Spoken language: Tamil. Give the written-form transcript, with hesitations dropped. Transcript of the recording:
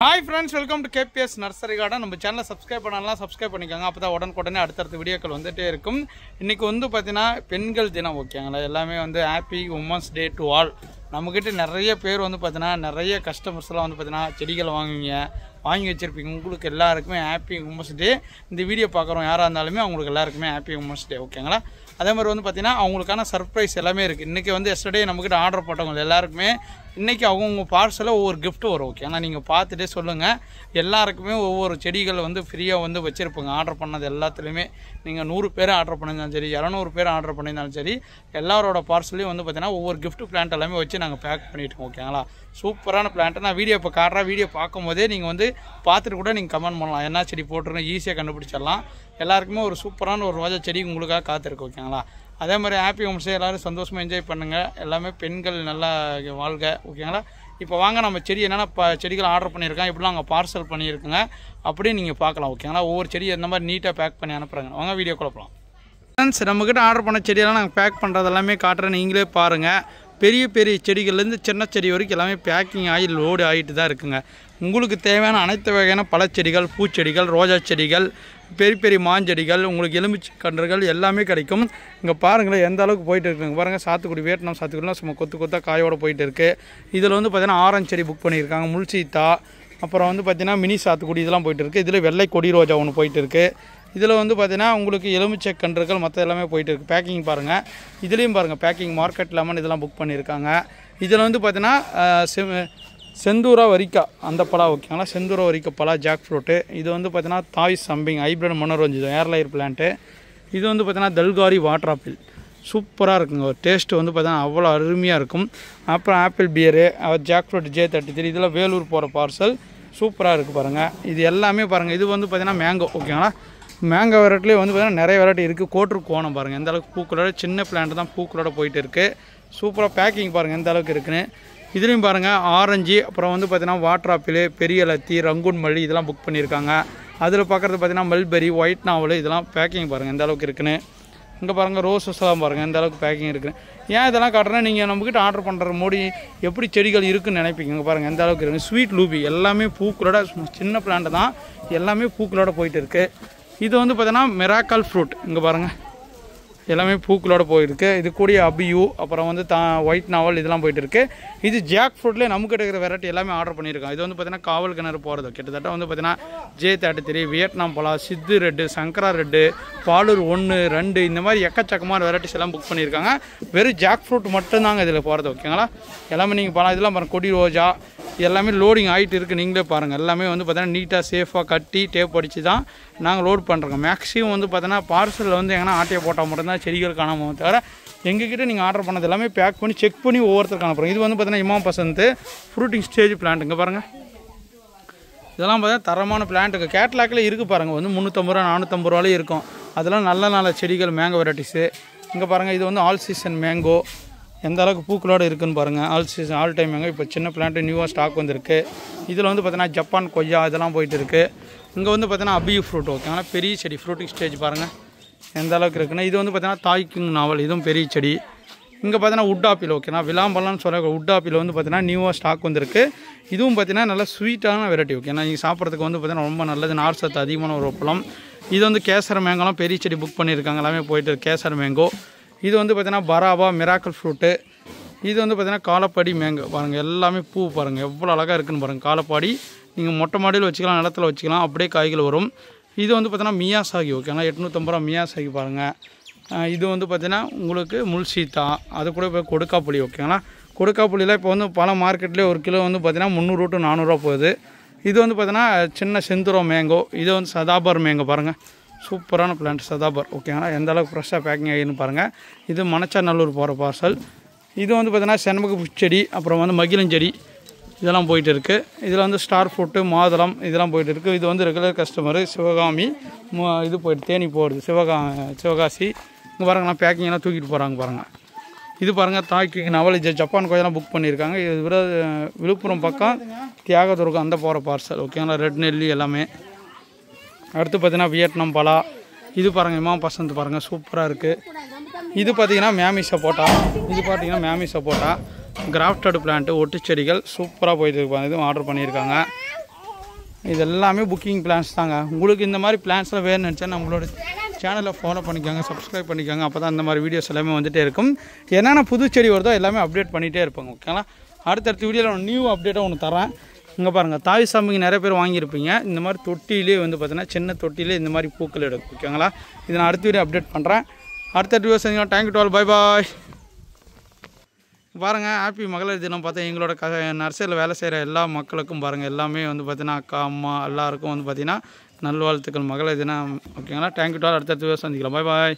Hi friends, welcome to KPS Nursery Garden. நம்ம சேனலை சப்ஸ்கிரைப் பண்ணலாம், சப்ஸ்கிரைப் பண்ணிக்கோங்க. அப்போ தான் உடனுக்குடனே அடுத்தடுத்த வீடியோக்கள் வந்துட்டே இருக்கும். இன்றைக்கி வந்து பார்த்தீங்கன்னா பெண்கள் தினம் ஓகேங்களா. எல்லாமே வந்து happy women's day to all. நம்மக்கிட்ட நிறைய பேர் வந்து பார்த்தீங்கன்னா நிறைய கஸ்டமர்ஸ்லாம் வந்து பார்த்தீங்கன்னா செடிகள் வாங்கி வச்சுருப்பீங்க. உங்களுக்கு எல்லாருக்குமே ஹாப்பி உமன்ஸ் டே. இந்த வீடியோ பார்க்குறோம் யாராக இருந்தாலுமே அவங்களுக்கு எல்லாருக்குமே ஹாப்பி உமன்ஸ் டே ஓகேங்களா. அதே மாதிரி வந்து பார்த்திங்கன்னா அவங்களுக்கான சர்ப்ரைஸ் எல்லாமே இருக்குது. இன்றைக்கி வந்து எஸ்டர்டே நம்மக்கிட்ட ஆர்டர் போட்டவங்க எல்லாருக்குமே இன்றைக்கி அவங்க பார்சலில் ஒவ்வொரு கிஃப்ட் வரும் ஓகே. ஆனால் நீங்கள் பார்த்துட்டே சொல்லுங்கள். எல்லாருக்குமே ஒவ்வொரு செடிகள் வந்து ஃப்ரீயாக வந்து வச்சுருப்போங்க. ஆர்டர் பண்ணது எல்லாத்துலேயுமே நீங்கள் 100 பேர் ஆர்டர் பண்ணியிருந்தாலும் சரி, 200 பேர் ஆர்டர் பண்ணியிருந்தாலும் சரி, எல்லாரோட பார்சல்லையும் வந்து பார்த்திங்கன்னா ஒவ்வொரு கிஃப்ட் பிளான்ட் எல்லாமே வச்சு நாங்கள் பேக் பண்ணிவிட்டோம் ஓகேங்களா. சூப்பரான பிளான்ட்டு நான் வீடியோ இப்போ காட்டுறேன். வீடியோ பார்க்கும்போதே நீங்கள் வந்து பார்த்துட்டு கூட நீங்கள் கமெண்ட் பண்ணலாம். என்ன செடி போட்டுருங்க ஈஸியாக கண்டுபிடிச்சிடலாம். எல்லாருக்குமே ஒரு சூப்பரான ஒரு ரோஜா செடி உங்களுக்காக காத்திருக்கு ஓகேங்களா. அதே மாதிரி ஹாப்பி உமன்ஸ் டே எல்லோரும் சந்தோஷமாக என்ஜாய் பண்ணுங்கள். எல்லாமே பெண்கள் நல்லா வாழ்க ஓகேங்களா. இப்போ வாங்க நம்ம செடி என்னென்ன செடிகள் ஆர்டர் பண்ணியிருக்கோம், இப்படிலாம் அங்கே பார்சல் பண்ணியிருக்குங்க அப்படின்னு நீங்கள் பார்க்கலாம் ஓகேங்களா. ஒவ்வொரு செடி இந்த மாதிரி நீட்டாக பேக் பண்ணி அனுப்புகிறாங்க. வாங்க வீடியோ குழப்பலாம். ஃப்ரெண்ட்ஸ், நம்மக்கிட்ட ஆர்டர் பண்ண செடியெல்லாம் நாங்கள் பேக் பண்ணுறது எல்லாமே காட்டுறேன், நீங்களே பாருங்கள். பெரிய பெரிய செடிகள்லேருந்து சின்ன செடி வரைக்கும் எல்லாமே பேக்கிங் ஆகி லோடு ஆகிட்டு தான் இருக்குங்க. உங்களுக்கு தேவையான அனைத்து வகையான பழச்செடிகள், பூச்செடிகள், ரோஜா செடிகள், பெரிய பெரிய மாஞ்செடிகள், உங்களுக்கு எலுமிச்சை கன்றுகள் எல்லாமே கிடைக்கும். இங்கே பாருங்களேன் எந்த அளவுக்கு போயிட்டு இருக்குங்க பாருங்கள். சாத்துக்குடி, வியட்நாம் சாத்துக்குடிலாம் சும்மா கொத்தாக காயோடு போயிட்டு இருக்குது. இதில் வந்து பார்த்திங்கன்னா ஆரஞ்சு செடி புக் பண்ணியிருக்காங்க, முல்சீத்தா, அப்புறம் வந்து பார்த்திங்கன்னா மினி சாத்துக்குடி இதெல்லாம் போயிட்டு இருக்குது. இதில் வெள்ளை கொடி ரோஜா ஒன்று போயிட்டு இருக்குது. இதில் வந்து பார்த்திங்கன்னா உங்களுக்கு எலுமிச்சை கன்றுகள் மற்ற எல்லாமே போயிட்டு இருக்குது. பேக்கிங் பாருங்கள், இதுலேயும் பாருங்கள் பேக்கிங் மார்க்கெட் லெமன் இதெல்லாம் புக் பண்ணியிருக்காங்க. இதில் வந்து பார்த்திங்கன்னா செந்தூரா வரிக்கா அந்த பழம் ஓகேங்களா. செந்தூரா வரிக்கா பழம், ஜாக் ஃப்ரூட்டு. இது வந்து பார்த்திங்கன்னா தாய் சம்பிங் ஹைப்ரிட் மனோரஞ்சிதம் ஏர்லையர் பிளான்ட்டு. இது வந்து பார்த்திங்கன்னா தல்காரி வாட்டர் ஆப்பிள் சூப்பராக இருக்குங்க. ஒரு டேஸ்ட்டு வந்து பார்த்திங்கன்னா அவ்வளோ அருமையாக இருக்கும். அப்புறம் apple beer, jack fruit J33 இதெல்லாம் வேலூர் போகிற பார்சல் சூப்பராக இருக்குது பாருங்கள். இது எல்லாமே பாருங்கள். இது வந்து பார்த்திங்கன்னா மேங்கோ ஓகேங்களா. மேங்கோ வெரைட்டிலே வந்து பார்த்திங்கன்னா நிறைய வெரைட்டி இருக்குது. கோட்ரு கோணம் பாருங்கள் எந்த அளவுக்கு பூக்களோட, சின்ன பிளான்ட் தான் பூக்களோட போயிட்டு இருக்குது. சூப்பராக பேக்கிங் பாருங்கள் எந்த அளவுக்கு இருக்குன்னு. இதுலேயும் பாருங்கள் ஆரஞ்சு, அப்புறம் வந்து பார்த்திங்கன்னா வாட்டர் ஆப்பிள், பெரிய லத்தி, ரங்கூன் மல்லி இதெல்லாம் புக் பண்ணியிருக்காங்க. அதில் பார்க்குறது பார்த்திங்கன்னா மல்பெரி, ஒயிட் நாவல் இதெல்லாம் பேக்கிங் பாருங்கள் எந்த அளவுக்கு இருக்குன்னு. இங்கே பாருங்கள் ரோஸஸ்லாம் பாருங்கள் எந்த அளவுக்கு பேக்கிங் இருக்குன்னு. ஏன் இதெல்லாம் காட்டுறேன்னா நீங்கள் நம்மக்கிட்ட ஆர்டர் பண்ணுற மோடி எப்படி செடிகள் இருக்குதுன்னு நினைப்பீங்க. இங்கே பாருங்கள் எந்த அளவுக்கு இருக்குது. ஸ்வீட் லூபி எல்லாமே பூக்களோட, சின்ன பிளான்ட்டு தான் எல்லாமே பூக்களோட போயிட்டு இருக்குது. இது வந்து பார்த்திங்கன்னா மிராக்கல் ஃப்ரூட் இங்கே பாருங்கள் எல்லாமே பூக்களோட போயிருக்கு. இது கூடிய அபியூ, அப்புறம் வந்து ஒயிட் நாவல் இதெல்லாம் போயிட்டு இருக்கு. இது ஜாக் ஃப்ரூட்லேயே நமக்கு இருக்கிற வெரைட்டி எல்லாமே ஆர்டர் பண்ணியிருக்கோம். இது வந்து பார்த்திங்கன்னா காவல் கிணறு போகிறது கிட்டத்தட்ட வந்து பார்த்திங்கன்னா J33, வியட்நாம் பலா, சித்து ரெட்டு, சங்கரா ரெட்டு, பாலூர் 1, 2 இந்த மாதிரி எக்கச்சக்கமான வெரைட்டிஸ் எல்லாம் புக் பண்ணியிருக்காங்க. வெறும் ஜாக் ஃப்ரூட் மட்டும்தாங்க இதில் போகிறது ஓகேங்களா. எல்லாமே நீங்கள் பழம் இதெல்லாம் பாருங்கள், கொடி ரோஜா எல்லாமே லோடிங் ஆகிட்டு இருக்குது. நீங்களே பாருங்கள் எல்லாமே வந்து பார்த்தீங்கன்னா நீட்டாக சேஃபாக கட்டி டேப் அடித்து தான் நாங்கள் லோட் பண்ணுறோங்க. மேக்ஸிமம் வந்து பார்த்தீங்கன்னா பார்சலில் வந்து எங்கன்னா ஆட்டையை போட்டால் மட்டும்தான் செடிகள் காணாமல் தவிர எங்ககிட்ட நீங்கள் ஆர்டர் பண்ணது எல்லாமே பேக் பண்ணி செக் பண்ணி ஒவ்வொருத்தருக்கு அனுப்புகிறோம். இது வந்து பார்த்தீங்கன்னா இமாம் பசந்த் ஃப்ரூட்டிங் ஸ்டேஜ் பிளான்ட்டுங்க பாருங்கள். இதெல்லாம் பார்த்தீங்கன்னா தரமான பிளான்ட்டுக்கு கேட்லாக்கில் இருக்குது பாருங்கள். வந்து 350 ரூபா 450 ரூபாலே இருக்கும். அதெல்லாம் நல்ல செடிகள் மேங்கோ வெரைட்டிஸு. இங்கே பாருங்கள் இது வந்து ஆல் சீசன் மேங்கோ எந்த அளவுக்கு பூக்களோடு இருக்குதுன்னு பாருங்கள். All season all time mango இப்போ சின்ன பிளான்ட்டு நியூவாக ஸ்டாக் வந்திருக்கு. இதில் வந்து பார்த்தீங்கன்னா ஜப்பான் கொய்யா இதெல்லாம் போயிட்டு இருக்குது. இங்கே வந்து பார்த்தீங்கன்னா அபியூ ஃப்ரூட் ஓகேங்களா. பெரிய செடி ஃப்ரூட்டிங் ஸ்டேஜ் பாருங்கள் எந்த அளவுக்கு இருக்குன்னா. இது வந்து பார்த்தீங்கன்னா தாய்க்கிங் நாவல் இதுவும் பெரிய செடி. இங்கே பார்த்தீங்கன்னா உட் ஆப்பிள் ஓகேனா, விளாம்பழம்னு சொல்ல உட் ஆப்பிள் வந்து பார்த்தீங்கன்னா நியூவாக ஸ்டாக் வந்திருக்கு. இதுவும் பார்த்தீங்கன்னா நல்லா ஸ்வீட்டான வெரைட்டி ஓகேனா. நீங்கள் சாப்பிட்றதுக்கு வந்து பார்த்தீங்கன்னா ரொம்ப நல்லது, நார் சத்து அதிகமான ஒரு பழம். இது வந்து கேசர் மேங்கோலாம் பெரிய செடி புக் பண்ணியிருக்காங்க எல்லாமே போயிட்டு கேசர் மேங்கோ. இது வந்து பார்த்திங்கன்னா பராபா மிராக்கல் ஃப்ரூட்டு. இது வந்து பார்த்திங்கன்னா காலப்பாடி மேங்கோ பாருங்கள் எல்லாமே பூ பாருங்கள் எவ்வளோ அழகாக இருக்குதுன்னு பாருங்கள். காலப்பாடி நீங்கள் மொட்டை மாடியில் வச்சுக்கலாம், நிலத்தில் வச்சுக்கலாம், அப்படியே காய்கள் வரும். இது வந்து பார்த்திங்கன்னா மியாசாகி ஓகேங்களா. 850 ரூபா மியாசாகி பாருங்கள். இது வந்து பார்த்திங்கன்னா உங்களுக்கு முல்சீத்தா, அது கூட இப்போ கொடுக்காப்புளி ஓகேங்களா. கொடுக்காப்புளியில் இப்போ வந்து பல மார்க்கெட்லேயே ஒரு கிலோ வந்து பார்த்திங்கன்னா 300 to 400 ரூபா போகுது. இது வந்து பார்த்திங்கன்னா சின்ன செந்தூரா மேங்கோ. இது வந்து சதாபர் மேங்கோ பாருங்கள் சூப்பரான பிளான்ட் சதாபர் ஓகேங்களா. எந்த அளவுக்கு ஃப்ரெஷ்ஷாக பேக்கிங் ஆகின்னு பாருங்கள். இது மணச்சாநல்லூர் போகிற பார்சல். இது வந்து பார்த்திங்கன்னா செண்பக பூச்செடி, அப்புறம் வந்து மகிழஞ்செடி இதெல்லாம் போயிட்டு இருக்குது. இதில் வந்து ஸ்டார் ஃப்ரூட்டு, மாதுளம் இதெல்லாம் போயிட்டு இருக்குது. இது வந்து ரெகுலர் கஸ்டமரு சிவகாமி இது போயிட்டு தேனி போகிறது சிவகாசி. இங்கே பாருங்கள்லாம் பேக்கிங்கெல்லாம் தூக்கிட்டு போகிறாங்க பாருங்கள். இது பாருங்கள் தாய்க்கு நவல் ஜப்பான் கோயிலாம் புக் பண்ணியிருக்காங்க. இது விழுப்புரம் பக்கம் தியாகதுர்கம் அந்த போகிற பார்சல் ஓகேங்களா. ரெட் நெல்லி எல்லாமே. அடுத்து பார்த்தீங்கன்னா வியட்நாம் பலா. இது பாருங்கள் இமாம் பசந்த் பாருங்கள் சூப்பராக இருக்குது. இது பார்த்திங்கன்னா மேமி சப்போட்டா. இது பார்த்திங்கன்னா மேமி சப்போட்டா கிராஃப்டட் பிளான்ட்டு ஒட்டு செடிகள் சூப்பராக போயிட்டு இருப்பாங்க. இதுவும் ஆர்டர் பண்ணியிருக்காங்க. இது எல்லாமே புக்கிங் பிளான்ஸ் தாங்க. உங்களுக்கு இந்த மாதிரி பிளான்ஸ்லாம் வேணும்னு நினச்சா நம்மளோட சேனலை ஃபாலோ பண்ணிக்கோங்க, சப்ஸ்கிரைப் பண்ணிக்கோங்க. அப்போ தான் இந்த மாதிரி வீடியோஸ் எல்லாமே வந்துகிட்டே இருக்கும். என்னென்ன புது செடி வருதோ எல்லாமே அப்டேட் பண்ணிகிட்டே இருப்பாங்க. ஓகேங்களா? அடுத்தடுத்த வீடியோவில் நியூ அப்டேட்டாக ஒன்று தரேன். இங்கே பாருங்கள், தாய் சாமிக்கு நிறைய பேர் வாங்கியிருப்பீங்க. இந்த மாதிரி தொட்டிலே வந்து பார்த்தீங்கன்னா சின்ன தொட்டிலே இந்த மாதிரி பூக்கள் எடுக்கும். ஓகேங்களா? இதை நான் அடுத்த வீடியோ அப்டேட் பண்ணுறேன். அடுத்த வீடியோ செஞ்சோம். Thank you to all. Bye bye. பாருங்கள், ஹாப்பி மகளிர் தினம் பார்த்தா எங்களோட நர்சரியில் வேலை செய்கிற எல்லா மக்களுக்கும் பாருங்கள், எல்லாமே வந்து பார்த்தீங்கன்னா அக்கா அம்மா எல்லாருக்கும் வந்து பார்த்தீங்கன்னா நல்வாழ்த்துக்கள் மகளிர் தினம். ஓகேங்களா? Thank you to all. அடுத்த வீடியோ சந்திக்கலாம். Bye bye.